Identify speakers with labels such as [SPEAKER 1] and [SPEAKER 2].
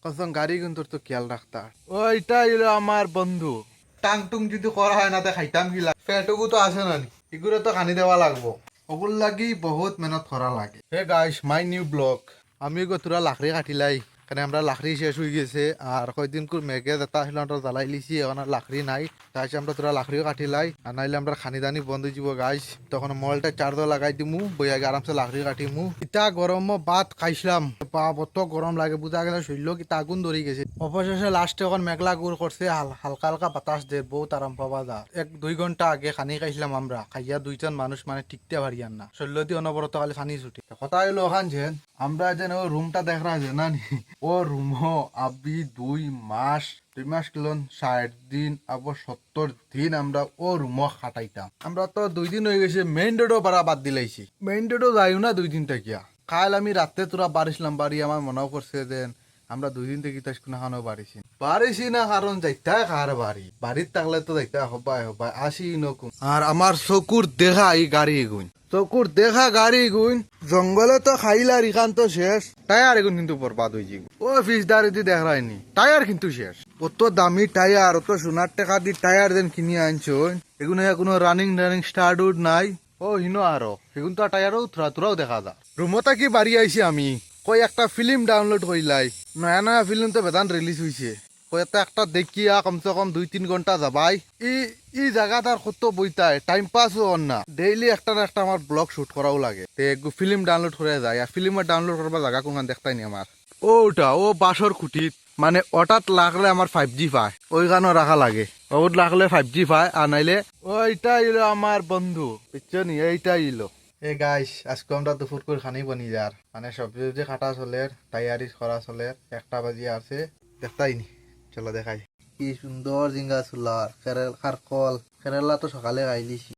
[SPEAKER 1] কসম গাড়ি কিন্তু তো খেয়াল রাখতা ওইটা হইলো আমার বন্ধু। টাং টুং যদি করা হয় না তো খাইতাম কি লাগে, পেটুকু তো আছে না নি, এগুলো তো খানি দেওয়া লাগবো, ওগুলো লাগি বহুত মেহনত করা লাগে। Hey guys, my new blog. আমি তোরা লাকড়ি কাটিলাই, কারণ আমরা লাকড়ি শেষ হয়ে গেছে আর কয়দিন করে মেঘে যেটা আসলে আমরা জ্বালাই লিছি, এখন আর লাকড়ি নাই। তাই আমরা তোরা লাকড়িও কাটিলাই, আর নাইলে আমরা খানি দানি বন্ধ হয়ে যাব গাইস। তখন মোবাইলটা চার্জ লাগাই দিমু, বই আগে আরামসে লাকড়ি কাটিমু। ইটা গরম ভাত খাইছিলাম, বাপ অত গরম লাগে বুঝা গেলে, শরীর কিতা আগুন ধরে গেছে। অবশেষে লাস্টে এখন মেঘলা গুড় করছে, হালকা হালকা বাতাস দে, বহুত আরাম পাওয়া যায়। 1-2 ঘন্টা আগে খানি খাইছিলাম আমরা, খাইয়া 2জন মানুষ মানে টিকতে পারিয়ান না, শরীর দিয়ে অনবরত খালি খানি ছুটি। কথা হইলো ওখান যেন আমরা যেন ও রুমটা দেখা যায় না নি, ও রুম আবি 2 মাস কিলন 60 দিন আবার 70 দিন আমরা ও রুম খাটাইতাম। আমরা তো 2 দিন হয়ে গেছে মেইন রোডও পারা বাদ দিলাইছি, মেইন রোডও যাইও না 2 দিন থাকিয়া। কাল আমি রাতে তোরা বাড়িছিলাম বাড়ি, আমার মনেও করছে যে আমরা 2 দিন থেকে তাস কোনো খানো বাড়িছি না, কারণ যাইতা কার বাড়ির থাকলে তো যাইতা হবাই হবাই আসি নকুম। আর আমার চকুর দেখা এই গাড়ি এগুন, চকুর দেখা গাড়ি গুণ জঙ্গলে তো খাইলার ইখান তো শেষ, টায়ার এগুন কিন্তু বরবাদ হয়ে যাবে। ও ফিসদারি দি দেখায়নি, টায়ার কিন্তু শেষ। কত দামি টায়ার, অত সোনার টাকা দি টায়ার যেন কিনে আনছো, এগুলো কোনো রানিং স্টার্ট উড নাই। ও হিনো আরো এগুন তো টায়ারও তোরাও দেখা যা। রুমতা কি বাড়ি আইছি আমি, কই একটা ফিল্ম ডাউনলোড করিলাই, নয়া নয়া ফিল্ম তো বেদান রিলিজ হয়েছে, একটা দেখিয়া কমসে কম 2-3 ঘন্টা যাবাই। ই জায়গাটার কত বইতায় টাইম পাস হন না, ডেইলি একটা না একটা আমার ব্লগ শুট করাও লাগে। ফিল্ম ডাউনলোড করে যায়, আর ফিল্মের ডাউনলোড করবার জায়গা কোন দেখতাই নি আমার। ওটা ও বাসর খুঁটিত মানে ওটাত লাগলে আমার 5G পায়, ওইখানে রাখা লাগে, ওট লাগলে 5G পায়, আর নাইলে ওইটা ইলো আমার বন্ধু বুঝছনি, এইটা ইলো। এ গাইস, আজকে আমরা দুপুর করে খানি বনি যার মানে সবজি কাটা চলের, তৈয়ারি করা চলের, 1টা বাজি আছে, দেখতাই নি। চলো দেখাই কি সুন্দর জিঙ্গা চুলার, কেরেলা তো সকালে খাইলিছি।